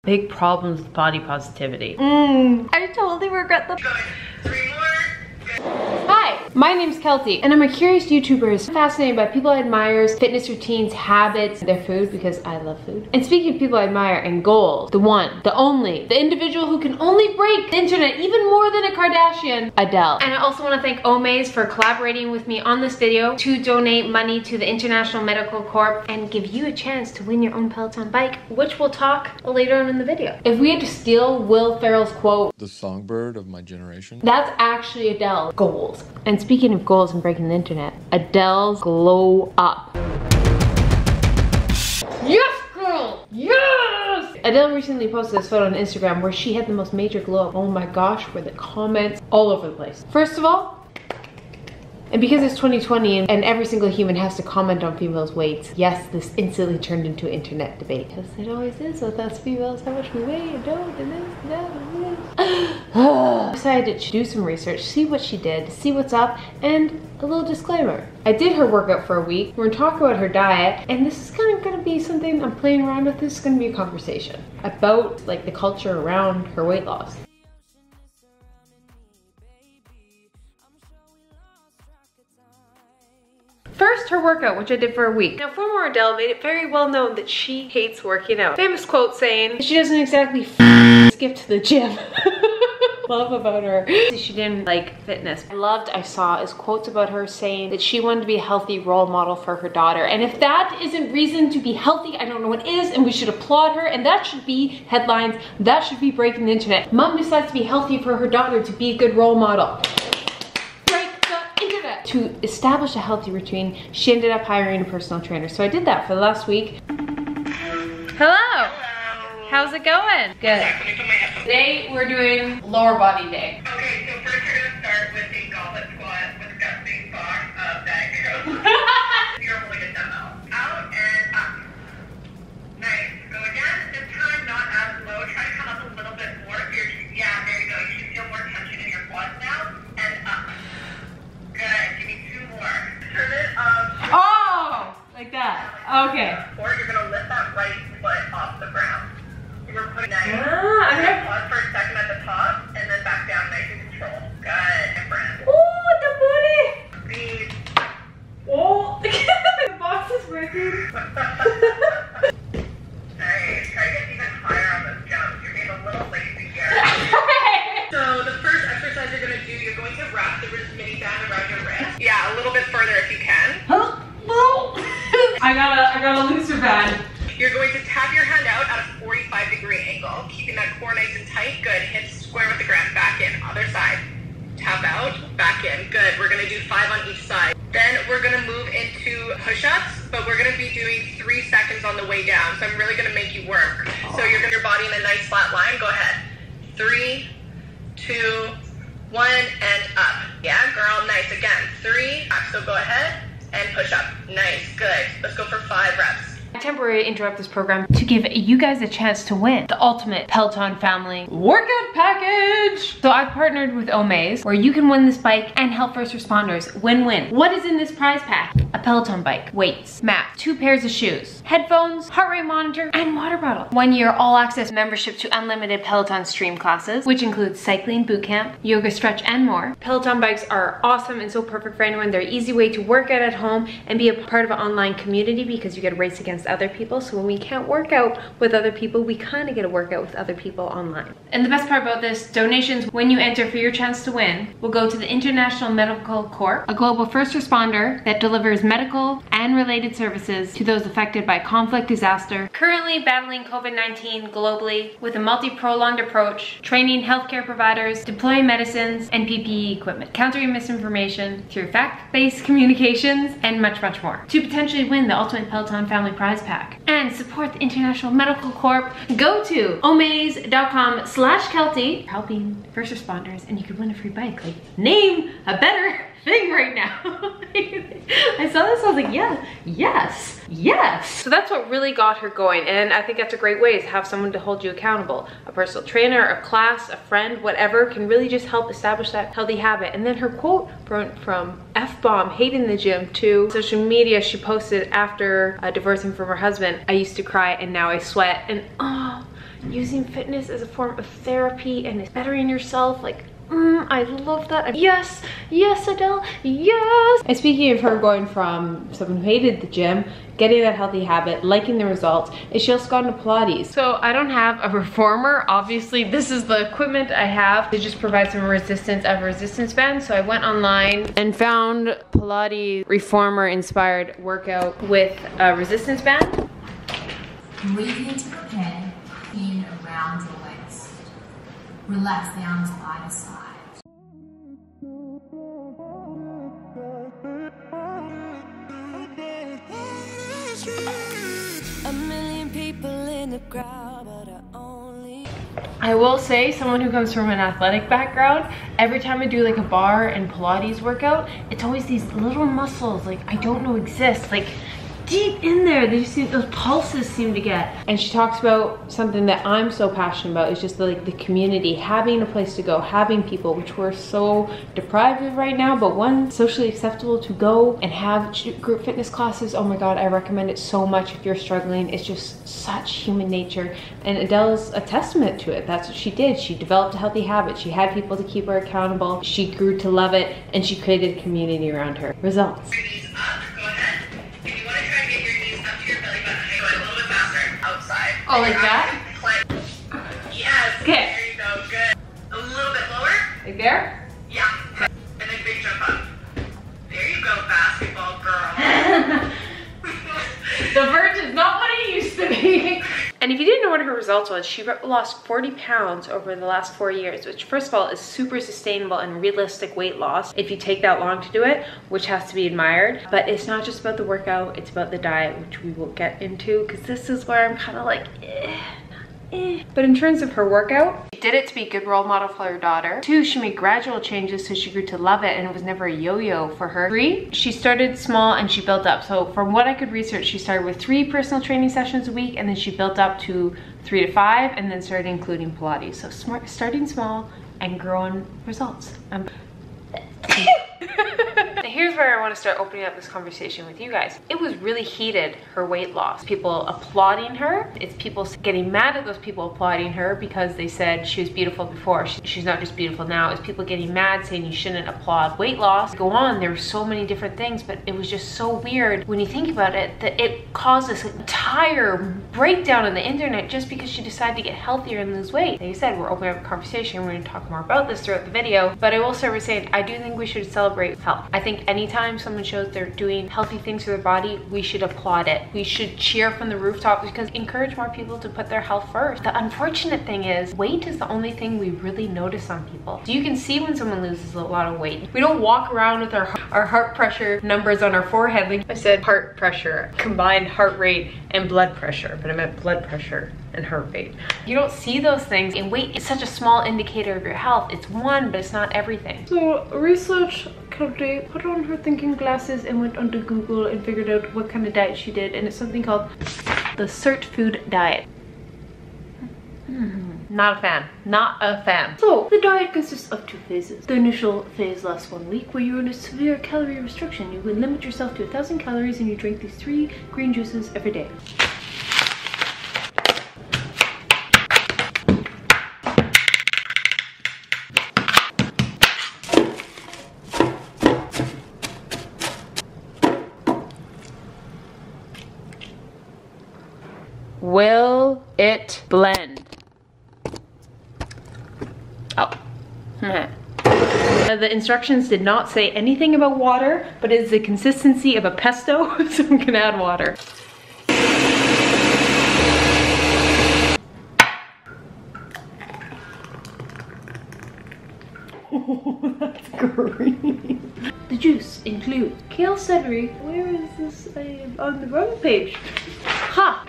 big problems with body positivity. I totally regret the— Hi, my name's Keltie, and I'm a curious YouTuber who's fascinated by people I admire, fitness routines, habits, their food, because I love food. And speaking of people I admire and goals, the one, the only, the individual who can only break the internet even more than a Kardashian, Adele. And I also want to thank Omaze for collaborating with me on this video to donate money to the International Medical Corps and give you a chance to win your own Peloton bike, which we'll talk later on in the video. If we had to steal Will Ferrell's quote, "The songbird of my generation," that's actually Adele. Goals. And speaking of goals and breaking the internet, Adele's glow up. Yes, girl! Yes! Adele recently posted this photo on Instagram where she had the most major glow up. Oh my gosh, were the comments all over the place. First of all, and because it's 2020 and every single human has to comment on females' weights, yes, this instantly turned into an internet debate. Because it always is with us females, how much we weigh and don't, and this, and that, and this. I decided to do some research, see what she did, see what's up, and a little disclaimer. I did her workout for a week. We're gonna talk about her diet, and this is kind of gonna be something I'm playing around with. This is gonna be a conversation about like the culture around her weight loss. First, her workout, which I did for a week. Now, former Adele made it very well known that she hates working out. Famous quote saying, she doesn't exactly skip to the gym. Love about her. She didn't like fitness. I saw is quotes about her saying that she wanted to be a healthy role model for her daughter. And if that isn't reason to be healthy, I don't know what is, and we should applaud her, and that should be headlines. That should be breaking the internet. Mom decides to be healthy for her daughter to be a good role model. To establish a healthy routine, she ended up hiring a personal trainer. So I did that for the last week. Hello. Hello. How's it going? Good. Today we're doing lower body day. Okay, so first you're gonna start with a goblet squat with a gusting box of that goes. You're holding a dumbbell. Out and up. Nice. Go again. This time not as low. Try to come up a little bit more. Yeah, there you go. You should feel more tension in your quads now. And up. Good. Give me two more. Turn it up. Oh, like that. Okay. Or you're gonna lift that right foot off the ground. We're putting that. I'm gonna pause for a second at the top and then back down, nice and control. Good, different. Oh, the booty. Breathe. Oh, the box is working. Nice. Try to get even higher on those jumps. You're being a little lazy here. So the first exercise you're gonna do, you're going to wrap the wrist mini band around your wrist. Yeah, a little bit further if you can. I got a looser band. You're going to tap your hand out at a 45-degree angle, keeping that core nice and tight. Good. Hips square with the ground. Back in. Other side. Tap out. Back in. Good. We're going to do 5 on each side. Then we're going to move into push-ups, but we're going to be doing 3 seconds on the way down. So I'm really going to make you work. So you're going to your body in a nice flat line. Go ahead. 3, 2, 1, and up. Yeah, girl. Nice. Again. 3. So go ahead and push up. Nice. Good. Let's go for 5 reps. I temporarily interrupt this program to give you guys a chance to win the ultimate Peloton family workout package. So I've partnered with Omaze where you can win this bike and help first responders. Win-win. What is in this prize pack? A Peloton bike, weights, mat, 2 pairs of shoes, headphones, heart rate monitor, and water bottle. 1-year all-access membership to unlimited Peloton stream classes, which includes cycling, boot camp, yoga, stretch, and more. Peloton bikes are awesome and so perfect for anyone. They're an easy way to work out at home and be a part of an online community because you get to race against other people. So when we can't work out with other people, we kind of get to work out with other people online. And the best part about this, donations when you enter for your chance to win will go to the International Medical Corps, a global first responder that delivers medical and related services to those affected by conflict, disaster, currently battling COVID-19 globally with a multi-pronged approach, training healthcare providers, deploying medicines and PPE equipment, countering misinformation through fact-based communications, and much, much more. To potentially win the Ultimate Peloton Family Prize Pack and support the International Medical Corps, go to omaze.com/Keltie, helping first responders, and you could win a free bike. Like, name a better thing right now. I saw this, I was like, yeah, yes, yes. So that's what really got her going, and I think that's a great way, is have someone to hold you accountable. A personal trainer, a class, a friend, whatever, can really just help establish that healthy habit. And then her quote from F-bomb, hating the gym, to social media she posted after divorcing from her husband. I used to cry and now I sweat, and oh, using fitness as a form of therapy and it's bettering yourself. Like, I love that. Yes, yes, Adele, yes. And speaking of her going from someone who hated the gym, getting that healthy habit, liking the results, is she also got into Pilates. So I don't have a reformer. Obviously, this is the equipment I have to just provide some resistance. I have a resistance band. So I went online and found Pilates reformer inspired workout with a resistance band. Breathe into the head, in around your waist. Relax the arms by the side. A million people in the crowd, but I will say, someone who comes from an athletic background, every time I do like a bar and Pilates workout, it's always these little muscles like I don't know exist, like deep in there, they just seem, those pulses seem to get. And she talks about something that I'm so passionate about, is just the community, having a place to go, having people, which we're so deprived of right now, but one, socially acceptable to go and have group fitness classes. Oh my God, I recommend it so much if you're struggling. It's just such human nature. And Adele's a testament to it. That's what she did. She developed a healthy habit. She had people to keep her accountable. She grew to love it, and she created a community around her. Results. Oh, like that? Yes. Okay. There you go. Good. A little bit lower. Like there? Yeah. And then big jump up. There you go, basketball girl. The verge is not what it used to be. And if you didn't know what her results was, she lost 40 pounds over the last 4 years, which first of all is super sustainable and realistic weight loss if you take that long to do it, which has to be admired. But it's not just about the workout, it's about the diet, which we will get into, because this is where I'm kind of like, But in terms of her workout, she did it to be a good role model for her daughter. 2, she made gradual changes so she grew to love it and it was never a yo-yo for her. 3, she started small and she built up. So from what I could research, she started with 3 personal training sessions a week and then she built up to 3 to 5 and then started including Pilates. So starting small and growing results. Here's where I want to start opening up this conversation with you guys. It was really heated, her weight loss. People applauding her. It's people getting mad at those people applauding her because they said she was beautiful before. She's not just beautiful now. It's people getting mad saying you shouldn't applaud weight loss. Go on, there were so many different things, but it was just so weird when you think about it that it caused this entire breakdown on the internet just because she decided to get healthier and lose weight. Like I said, we're opening up a conversation. We're going to talk more about this throughout the video, but I will start with saying I do think we should celebrate health. I think anytime someone shows they're doing healthy things for their body, we should applaud it. We should cheer from the rooftops because encourage more people to put their health first. The unfortunate thing is weight is the only thing we really notice on people. So you can see when someone loses a lot of weight. We don't walk around with our heart pressure numbers on our forehead. Like I said, heart pressure, combined heart rate and blood pressure, but I meant blood pressure and heart rate. You don't see those things, and weight is such a small indicator of your health. It's one, but it's not everything. So research Keltie put on her thinking glasses and went onto Google and figured out what kind of diet she did, and it's something called the SIRTFOOD diet. Not a fan. Not a fan. So, the diet consists of 2 phases. The initial phase lasts 1 week where you're in a severe calorie restriction. You can limit yourself to 1,000 calories and you drink these 3 green juices every day. Will it blend? Oh. The instructions did not say anything about water, but it is the consistency of a pesto, so I'm gonna add water. Oh, that's green. The juice includes kale, celery. Where is this? I am on the wrong page. Ha!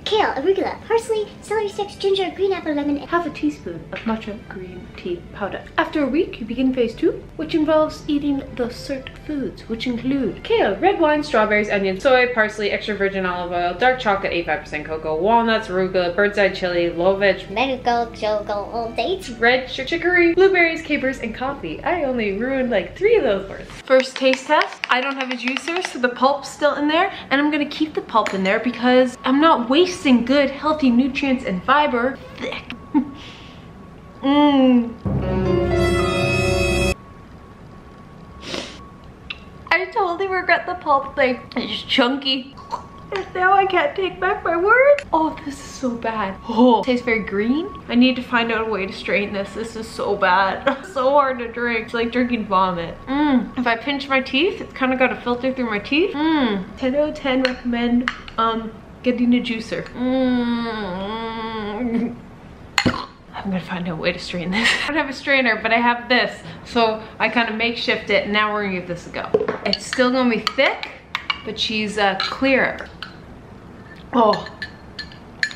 Kale, arugula, parsley, celery sticks, ginger, green apple, lemon. Half a teaspoon of matcha green tea powder. After a week, you begin phase 2, which involves eating the SIRTFOODs, which include kale, red wine, strawberries, onions, soy, parsley, extra virgin olive oil, dark chocolate, 85% cocoa, walnuts, arugula, bird's eye chili, low veg, Medical chocolate dates, red chicory, blueberries, capers, and coffee. I only ruined like 3 of those words. First taste test. I don't have a juicer, so the pulp's still in there, and I'm gonna keep the pulp in there because I'm not wasting good, healthy nutrients and fiber. Thick. I totally regret the pulp thing. It's chunky. And now I can't take back my word. Oh, this is so bad. Oh, it tastes very green. I need to find out a way to strain this. This is so bad. So hard to drink. It's like drinking vomit. If I pinch my teeth, it's kind of got a filter through my teeth. 10 out of 10 recommend getting a juicer. I'm gonna find out a way to strain this. I don't have a strainer, but I have this. So I kind of makeshift it, and now we're gonna give this a go. It's still gonna be thick, but she's clearer. Oh,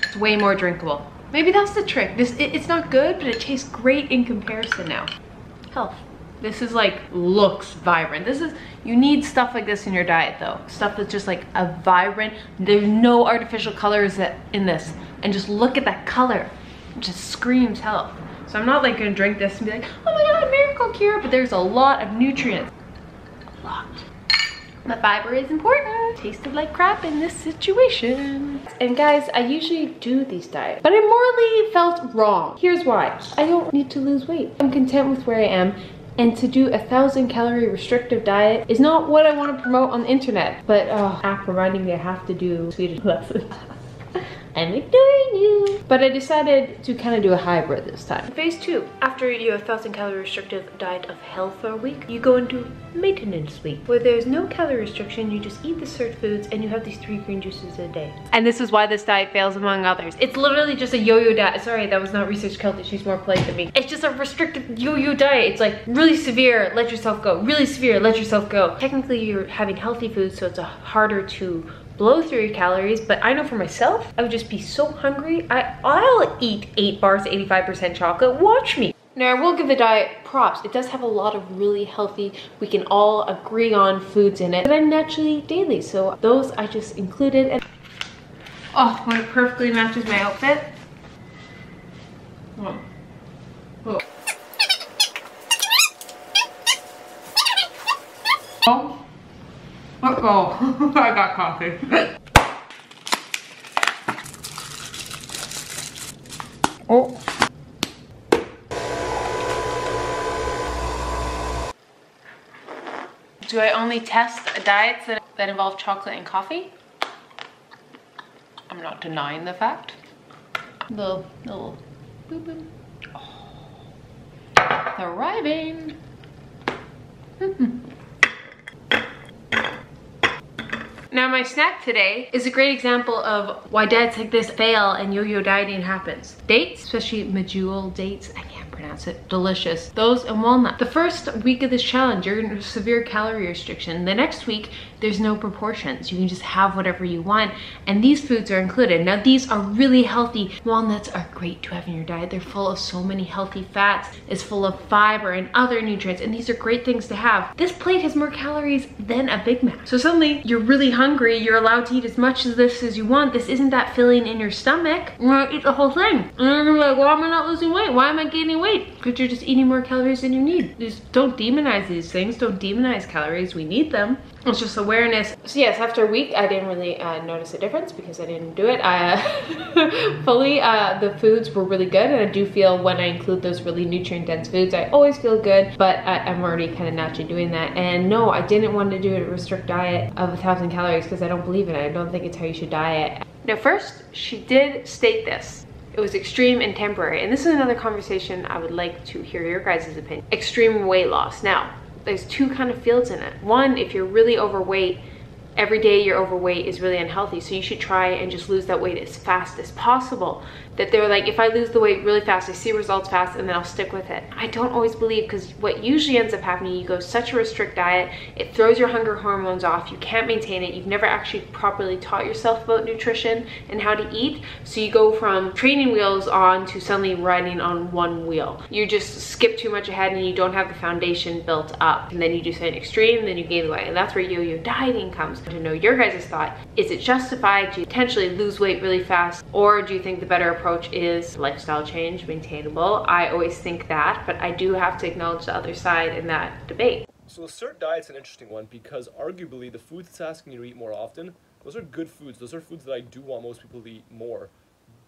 it's way more drinkable. Maybe that's the trick. It's not good, but it tastes great in comparison now. Health. This is like, looks vibrant. You need stuff like this in your diet though. Stuff that's just like a vibrant, there's no artificial colors in this. And just look at that color. It just screams health. So I'm not like gonna drink this and be like, oh my god, miracle cure, but there's a lot of nutrients. A lot. But fiber is important. Tasted like crap in this situation. And guys, I usually do these diets, but I morally felt wrong. Here's why. I don't need to lose weight. I'm content with where I am. And to do a 1,000 calorie restrictive diet is not what I want to promote on the internet. But app reminding me I have to do Swedish lessons. I'm ignoring you. But I decided to kind of do a hybrid this time. Phase 2, after your 1,000 calorie restrictive diet of hell for a week, you go into maintenance week, where there's no calorie restriction, you just eat the SIRTFOODs and you have these 3 green juices a day. And this is why this diet fails among others. It's literally just a yo-yo diet. Sorry, that was not research Keltie, she's more polite than me. It's just a restrictive yo-yo diet. It's like really severe, let yourself go. Really severe, let yourself go. Technically you're having healthy food, so it's harder to blow through your calories, but I know for myself, I would just be so hungry. I'll eat 8 bars, 85% chocolate, watch me. Now I will give the diet props. It does have a lot of really healthy, we can all agree on foods in it that I naturally eat daily. So those I just included. And oh, when it perfectly matches my outfit. Oh. Oh. Uh-oh, I got coffee. Oh. Do I only test diets that involve chocolate and coffee? I'm not denying the fact. The little boop. Oh. Thriving. Now my snack today is a great example of why diets like this fail and yo-yo dieting happens. Dates, especially medjool dates, I can't pronounce it, delicious. Those and walnut. The first week of this challenge, you're in severe calorie restriction. The next week, there's no proportions. You can just have whatever you want, and these foods are included. Now these are really healthy. Walnuts are great to have in your diet. They're full of so many healthy fats. It's full of fiber and other nutrients, and these are great things to have. This plate has more calories than a Big Mac. So suddenly, you're really hungry, you're allowed to eat as much of this as you want. This isn't that filling in your stomach. You're gonna eat the whole thing. And you're gonna be like, why am I not losing weight? Why am I gaining weight? Because you're just eating more calories than you need. Just don't demonize these things. Don't demonize calories. We need them. It's just awareness. So yes, after a week, I didn't really notice a difference because I didn't do it. Fully, the foods were really good, and I do feel when I include those really nutrient-dense foods, I always feel good, but I'm already kind of naturally doing that. And no, I didn't want to do a restrict diet of 1,000 calories because I don't believe in it. I don't think it's how you should diet. Now first, she did state this. It was extreme and temporary. And this is another conversation I would like to hear your guys' opinion. Extreme weight loss. Now, there's 2 kind of fields in it. One, if you're really overweight, every day you're overweight is really unhealthy, so you should try and just lose that weight as fast as possible. That they're like, if I lose the weight really fast, I see results fast, and then I'll stick with it. I don't always believe, because what usually ends up happening, you go such a restrict diet, it throws your hunger hormones off, you can't maintain it, you've never actually properly taught yourself about nutrition and how to eat, so you go from training wheels on to suddenly riding on one wheel. You just skip too much ahead and you don't have the foundation built up, and then you do something extreme, then you gain the weight, and that's where yo-yo dieting comes. To know your guys' thought, is it justified to potentially lose weight really fast, or do you think the better approach is lifestyle change, maintainable? I always think that, but I do have to acknowledge the other side in that debate. So the SIRT diet's an interesting one because arguably the foods it's asking you to eat more often, those are good foods. Those are foods that I do want most people to eat more.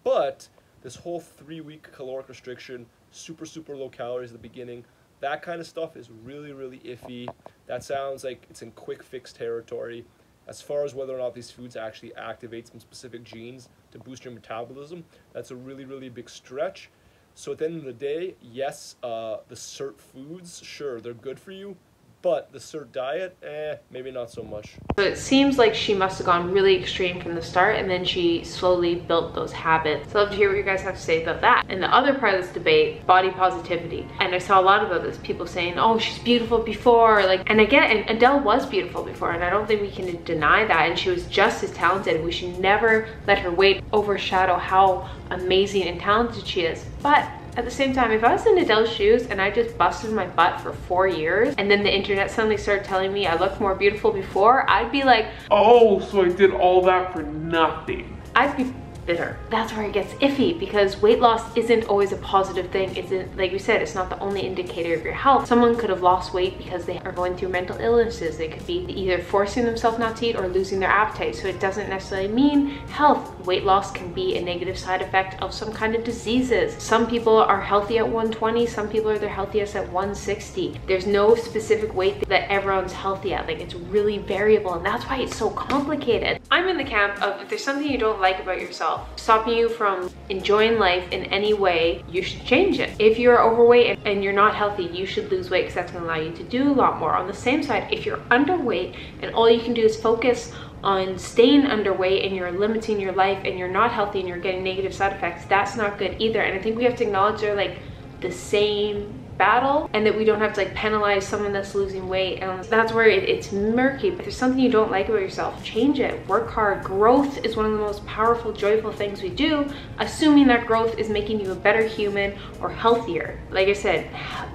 But this whole 3-week caloric restriction, super low calories at the beginning, that kind of stuff is really iffy. That sounds like it's in quick fix territory. As far as whether or not these foods actually activate some specific genes to boost your metabolism, that's a really big stretch. So at the end of the day, yes, the SIRT foods, sure, they're good for you, but the SIRT diet, maybe not so much. So it seems like she must have gone really extreme from the start, and then she slowly built those habits. So I'd love to hear what you guys have to say about that. And the other part of this debate, body positivity. And I saw a lot about this, people saying, oh, she's beautiful before, like, and again, and Adele was beautiful before, and I don't think we can deny that, and she was just as talented. We should never let her weight overshadow how amazing and talented she is. But at the same time, if I was in Adele's shoes and I just busted my butt for 4 years and then the internet suddenly started telling me I looked more beautiful before, I'd be like, oh, so I did all that for nothing. I'd be bitter. That's where it gets iffy, because weight loss isn't always a positive thing. Isn't, like we said, it's not the only indicator of your health. Someone could have lost weight because they are going through mental illnesses. They could be either forcing themselves not to eat or losing their appetite. So it doesn't necessarily mean health. Weight loss can be a negative side effect of some kind of diseases. Some people are healthy at 120, some people are their healthiest at 160. There's no specific weight that everyone's healthy at. Like, it's really variable, and that's why it's so complicated. I'm in the camp of, if there's something you don't like about yourself, stopping you from enjoying life in any way, you should change it. If you're overweight and you're not healthy, you should lose weight, because that's going to allow you to do a lot more. On the same side, if you're underweight and all you can do is focus on staying underweight and you're limiting your life and you're not healthy and you're getting negative side effects, that's not good either. And I think we have to acknowledge they're like the same battle, and that we don't have to like penalize someone that's losing weight, and that's where it's murky. But if there's something you don't like about yourself, change it. Work hard. Growth is one of the most powerful, joyful things we do, assuming that growth is making you a better human or healthier. Like I said,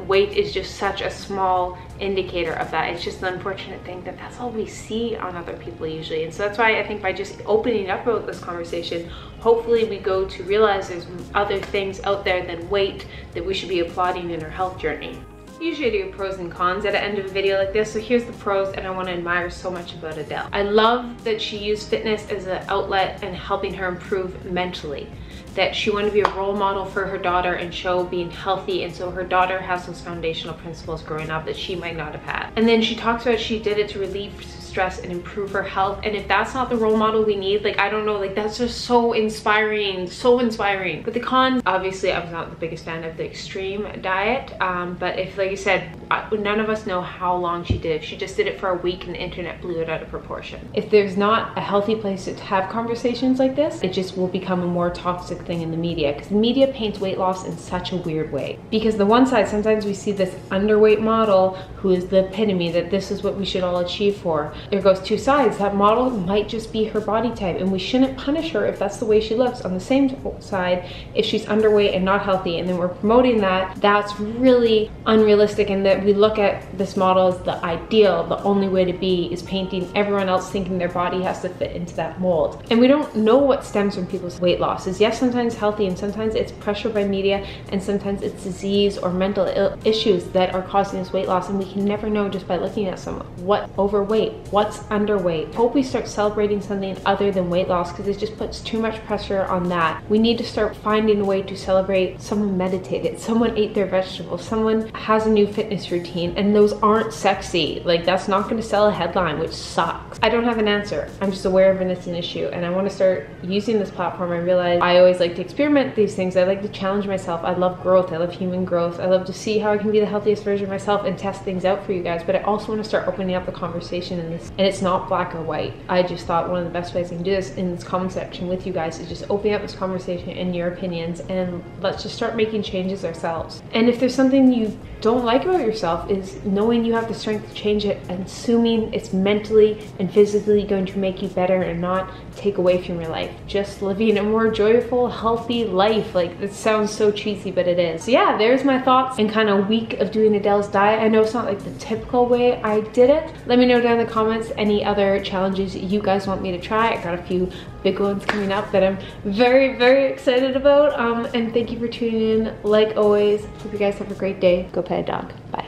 weight is just such a small indicator of that. It's just an unfortunate thing that that's all we see on other people usually. And so that's why I think by just opening up about this conversation, hopefully we go to realize there's other things out there than weight that we should be applauding in our health journey. Usually I do pros and cons at the end of a video like this, so here's the pros, and I want to admire so much about Adele. I love that she used fitness as an outlet and helping her improve mentally. That she wanted to be a role model for her daughter and show being healthy, and so her daughter has those foundational principles growing up that she might not have had. And then she talks about she did it to relieve stress and improve her health, and if that's not the role model we need, like, I don't know, like, that's just so inspiring, so inspiring. But the cons, obviously I was not the biggest fan of the extreme diet, but if, like I said, none of us know how long she did. She just did it for a week and the internet blew it out of proportion. If there's not a healthy place to have conversations like this, it just will become a more toxic thing in the media, because the media paints weight loss in such a weird way. Because the one side, sometimes we see this underweight model who is the epitome that this is what we should all achieve for. There goes two sides. That model might just be her body type, and we shouldn't punish her if that's the way she looks. On the same side, if she's underweight and not healthy, and then we're promoting that, that's really unrealistic, and that we look at this model as the ideal. The only way to be is painting everyone else thinking their body has to fit into that mold. And we don't know what stems from people's weight losses. Yes, sometimes healthy, and sometimes it's pressure by media, and sometimes it's disease or mental issues that are causing this weight loss, and we can never know just by looking at someone. What overweight? What's underweight? Hope we start celebrating something other than weight loss, because it just puts too much pressure on that. We need to start finding a way to celebrate someone meditated, someone ate their vegetables, someone has a new fitness routine, and those aren't sexy. Like, that's not going to sell a headline, which sucks. I don't have an answer. I'm just aware of it, it's an issue, and I want to start using this platform. I realize I always like to experiment these things. I like to challenge myself. I love growth. I love human growth. I love to see how I can be the healthiest version of myself and test things out for you guys. But I also want to start opening up the conversation in this, and it's not black or white. I just thought one of the best ways I can do this in this comment section with you guys is just opening up this conversation and your opinions, and let's just start making changes ourselves. And if there's something you don't like about yourself, is knowing you have the strength to change it, and assuming it's mentally and physically going to make you better and not take away from your life. Just living a more joyful, healthy life. Like, it sounds so cheesy, but it is. So yeah, there's my thoughts and kind of week of doing Adele's diet. I know it's not like the typical way I did it. Let me know down in the comments any other challenges you guys want me to try. I got a few big ones coming up that I'm very excited about. And thank you for tuning in. Like always, hope you guys have a great day. Go pet a dog. Bye.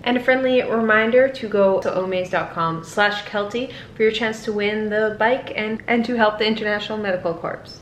And a friendly reminder to go to omaze.com/Keltie for your chance to win the bike and to help the International Medical Corps.